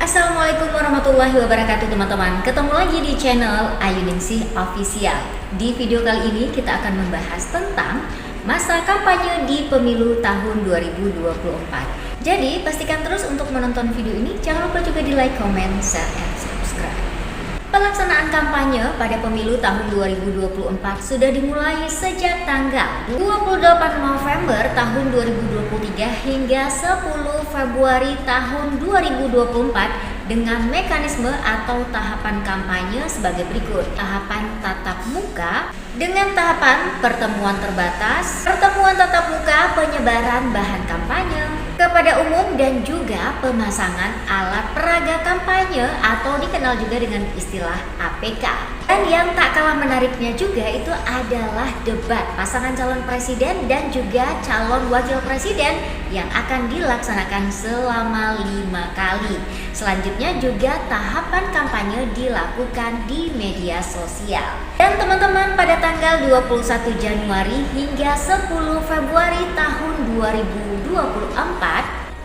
Assalamualaikum warahmatullahi wabarakatuh teman-teman. Ketemu lagi di channel Ayu Ningsih Official. Di video kali ini kita akan membahas tentang masa kampanye di pemilu tahun 2024. Jadi pastikan terus untuk menonton video ini. Jangan lupa juga di like, comment, share, and subscribe. Pelaksanaan kampanye pada pemilu tahun 2024 sudah dimulai sejak tanggal 28 November tahun 2023 hingga 10 Februari tahun 2024 dengan mekanisme atau tahapan kampanye sebagai berikut. Tahapan tatap muka dengan tahapan pertemuan terbatas, pertemuan tatap muka penyebaran bahan kampanye kepada umum dan juga pemasangan alat peraga kampanye atau dikenal juga dengan istilah APK. Dan yang tak kalah menariknya juga itu adalah debat pasangan calon presiden dan juga calon wakil presiden yang akan dilaksanakan selama 5 kali. Selanjutnya juga tahapan kampanye dilakukan di media sosial. Dan teman-teman, pada tanggal 21 Januari hingga 10 Februari tahun 2024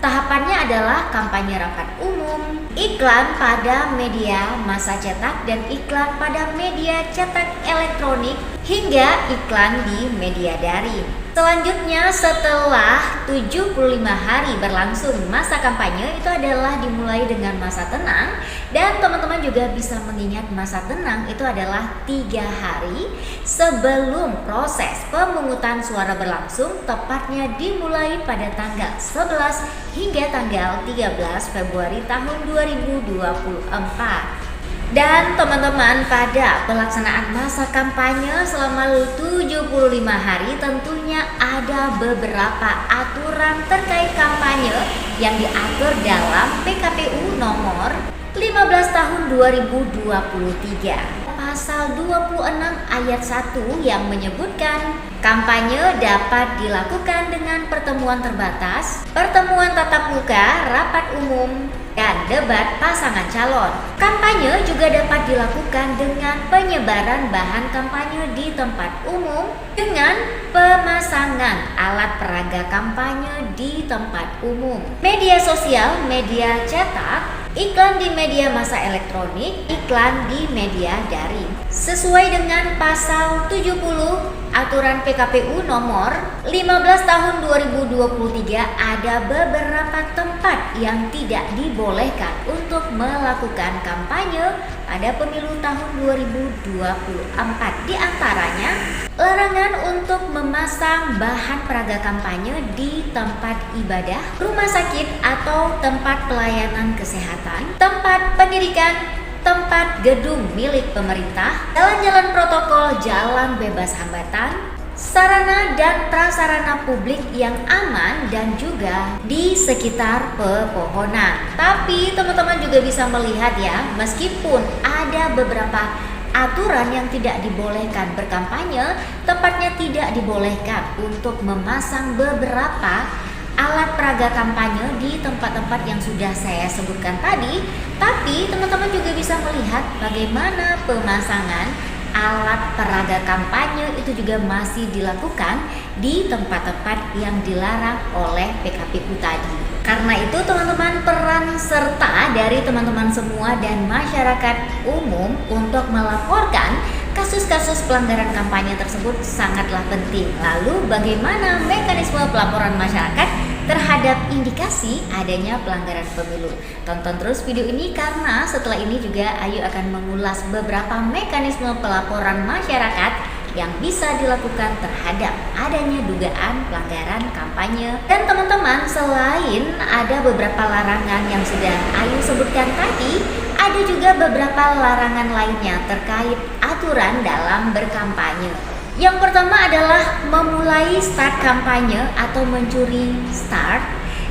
tahapannya adalah kampanye rapat umum, iklan pada media massa cetak dan iklan pada media cetak elektronik hingga iklan di media daring. Selanjutnya setelah 75 hari berlangsung masa kampanye itu adalah dimulai dengan masa tenang. Dan teman-teman juga bisa mengingat masa tenang itu adalah 3 hari sebelum proses pemungutan suara berlangsung, tepatnya dimulai pada tanggal 11 hingga tanggal 13 Februari tahun 2024. Dan teman-teman, pada pelaksanaan masa kampanye selama 75 hari tentunya ada beberapa aturan terkait kampanye yang diatur dalam PKPU nomor 15 tahun 2023. Pasal 26 ayat 1 yang menyebutkan kampanye dapat dilakukan dengan pertemuan terbatas, pertemuan tatap muka, rapat umum, dan debat pasangan calon. Kampanye juga dapat dilakukan dengan penyebaran bahan kampanye di tempat umum dengan pemasangan alat peraga kampanye di tempat umum, media sosial, media cetak, iklan di media massa elektronik, iklan di media daring. Sesuai dengan pasal 70 aturan PKPU nomor 15 tahun 2023 ada beberapa tempat yang tidak dibolehkan untuk melakukan kampanye pada pemilu tahun 2024. Di antaranya larangan untuk memasang bahan peraga kampanye di tempat ibadah, rumah sakit atau tempat pelayanan kesehatan, tempat pendidikan, tempat gedung milik pemerintah, jalan-jalan protokol, jalan bebas hambatan, sarana dan prasarana publik yang aman dan juga di sekitar pepohonan. Tapi teman-teman juga bisa melihat ya, meskipun ada beberapa aturan yang tidak dibolehkan berkampanye, tepatnya tidak dibolehkan untuk memasang beberapa alat peraga kampanye di tempat-tempat yang sudah saya sebutkan tadi. Tapi teman-teman juga bisa melihat bagaimana pemasangan alat peraga kampanye itu juga masih dilakukan di tempat-tempat yang dilarang oleh PKPU tadi. Karena itu teman-teman, peran serta dari teman-teman semua dan masyarakat umum untuk melaporkan kasus-kasus pelanggaran kampanye tersebut sangatlah penting. Lalu bagaimana mekanisme pelaporan masyarakat terhadap indikasi adanya pelanggaran pemilu? Tonton terus video ini karena setelah ini juga Ayu akan mengulas beberapa mekanisme pelaporan masyarakat yang bisa dilakukan terhadap adanya dugaan pelanggaran kampanye. Dan teman-teman, selain ada beberapa larangan yang sudah Ayu sebutkan tadi, ada juga beberapa larangan lainnya terkait aturan dalam berkampanye. Yang pertama adalah memulai start kampanye atau mencuri start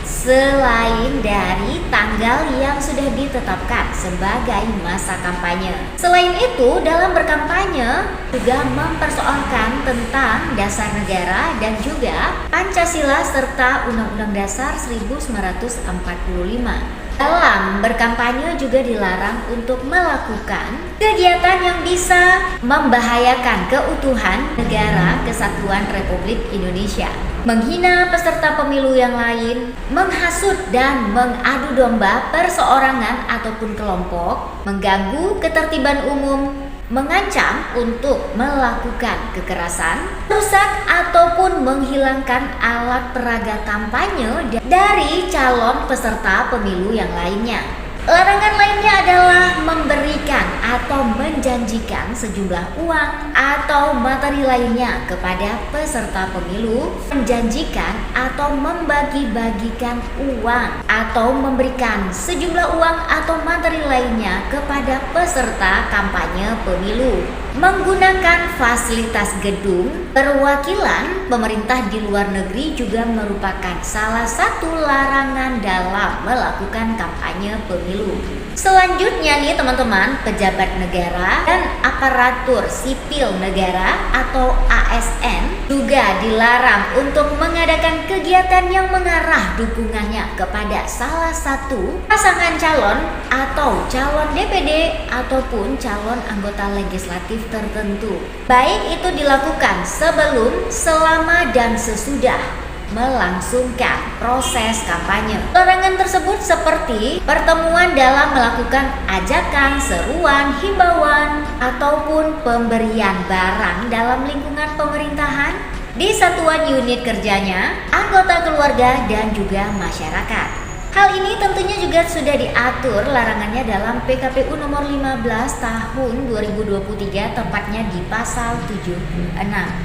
selain dari tanggal yang sudah ditetapkan sebagai masa kampanye. Selain itu, dalam berkampanye juga mempersoalkan tentang dasar negara dan juga Pancasila serta Undang-Undang Dasar 1945. Dalam berkampanye juga dilarang untuk melakukan kegiatan yang bisa membahayakan keutuhan negara Kesatuan Republik Indonesia. menghina peserta pemilu yang lain, menghasut dan mengadu domba perseorangan ataupun kelompok, mengganggu ketertiban umum, mengancam untuk melakukan kekerasan, merusak ataupun menghilangkan alat peraga kampanye dari calon peserta pemilu yang lainnya. Larangan lainnya adalah memberikan atau menjanjikan sejumlah uang atau materi lainnya kepada peserta pemilu, menjanjikan atau membagi-bagikan uang atau memberikan sejumlah uang atau materi lainnya kepada peserta kampanye pemilu, menggunakan fasilitas gedung perwakilan pemerintah di luar negeri juga merupakan salah satu larangan dalam melakukan kampanye pemilu. Selanjutnya nih teman-teman, pejabat negara dan aparatur sipil negara atau ASN juga dilarang untuk mengadakan kegiatan yang mengarah dukungannya kepada salah satu pasangan calon atau calon DPD ataupun calon anggota legislatif tertentu, baik itu dilakukan sebelum, selama, dan sesudah melangsungkan proses kampanye. Larangan tersebut seperti pertemuan dalam melakukan ajakan, seruan, himbauan, ataupun pemberian barang dalam lingkungan pemerintahan, di satuan unit kerjanya, anggota keluarga, dan juga masyarakat. Hal ini tentunya juga sudah diatur larangannya dalam PKPU nomor 15 tahun 2023, tepatnya di pasal 76.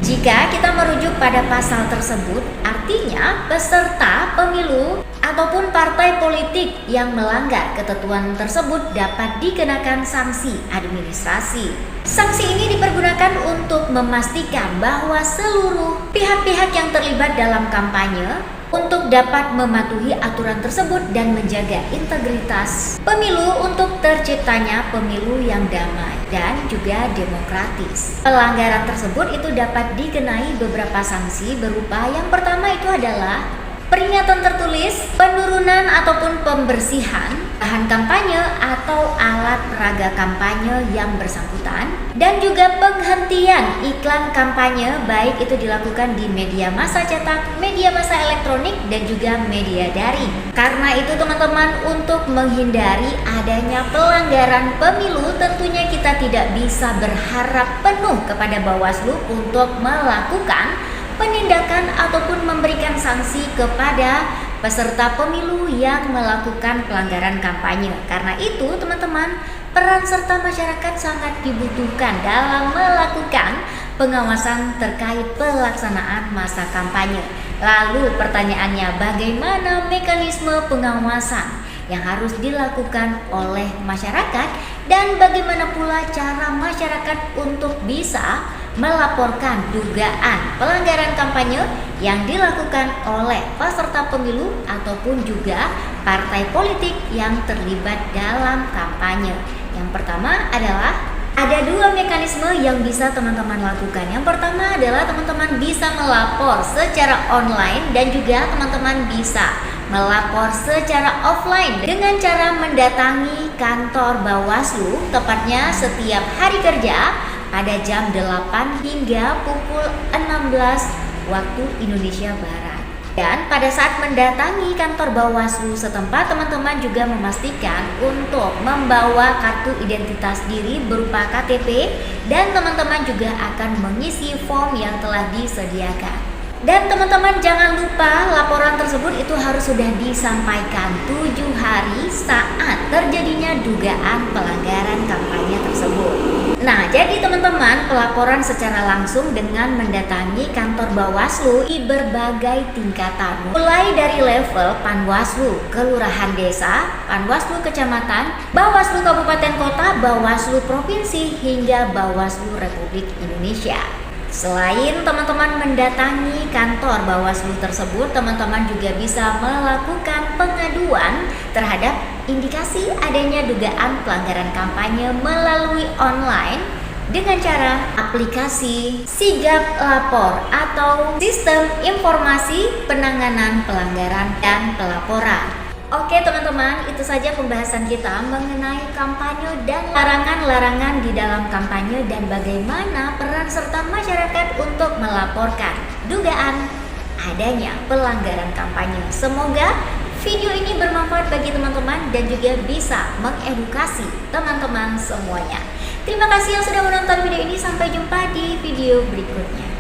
Jika kita merujuk pada pasal tersebut, artinya peserta pemilu ataupun partai politik yang melanggar ketentuan tersebut dapat dikenakan sanksi administrasi. Sanksi ini dipergunakan untuk memastikan bahwa seluruh pihak-pihak yang terlibat dalam kampanye untuk dapat mematuhi aturan tersebut dan menjaga integritas pemilu untuk terciptanya pemilu yang damai dan juga demokratis. Pelanggaran tersebut itu dapat dikenai beberapa sanksi berupa yang pertama itu adalah peringatan tertulis, penurunan ataupun pembersihan bahan kampanye atau alat peraga kampanye yang bersangkutan, dan juga penghentian iklan kampanye baik itu dilakukan di media massa cetak, media massa elektronik, dan juga media daring. Karena itu teman-teman, untuk menghindari adanya pelanggaran pemilu, tentunya kita tidak bisa berharap penuh kepada Bawaslu untuk melakukan penindakan ataupun memberikan sanksi kepada peserta pemilu yang melakukan pelanggaran kampanye. Karena itu teman-teman, peran serta masyarakat sangat dibutuhkan dalam melakukan pengawasan terkait pelaksanaan masa kampanye. Lalu pertanyaannya, bagaimana mekanisme pengawasan yang harus dilakukan oleh masyarakat, dan bagaimana pula cara masyarakat untuk bisa melaporkan dugaan pelanggaran kampanye yang dilakukan oleh peserta pemilu ataupun juga partai politik yang terlibat dalam kampanye. Yang pertama adalah ada dua mekanisme yang bisa teman-teman lakukan. Yang pertama adalah teman-teman bisa melapor secara online dan juga teman-teman bisa melapor secara offline dengan cara mendatangi kantor Bawaslu, tepatnya setiap hari kerja pada jam 8 hingga pukul 16 waktu Indonesia Barat. Dan pada saat mendatangi kantor Bawaslu setempat, teman-teman juga memastikan untuk membawa kartu identitas diri berupa KTP, dan teman-teman juga akan mengisi form yang telah disediakan. Dan teman-teman jangan lupa laporan tersebut itu harus sudah disampaikan 7 hari saat terjadinya dugaan pelanggaran kampanye tersebut. Nah, jadi teman-teman, pelaporan secara langsung dengan mendatangi kantor Bawaslu di berbagai tingkatan, mulai dari level Panwaslu Kelurahan Desa, Panwaslu Kecamatan, Bawaslu Kabupaten Kota, Bawaslu Provinsi, hingga Bawaslu Republik Indonesia. Selain teman-teman mendatangi kantor Bawaslu tersebut, teman-teman juga bisa melakukan pengaduan terhadap indikasi adanya dugaan pelanggaran kampanye melalui online dengan cara aplikasi Sigap Lapor atau Sistem Informasi Penanganan Pelanggaran dan Pelaporan. Oke teman-teman, itu saja pembahasan kita mengenai kampanye dan larangan-larangan di dalam kampanye dan bagaimana peran serta masyarakat untuk melaporkan dugaan adanya pelanggaran kampanye. Semoga video ini bermanfaat bagi teman-teman dan juga bisa mengedukasi teman-teman semuanya. Terima kasih yang sudah menonton video ini. Sampai jumpa di video berikutnya.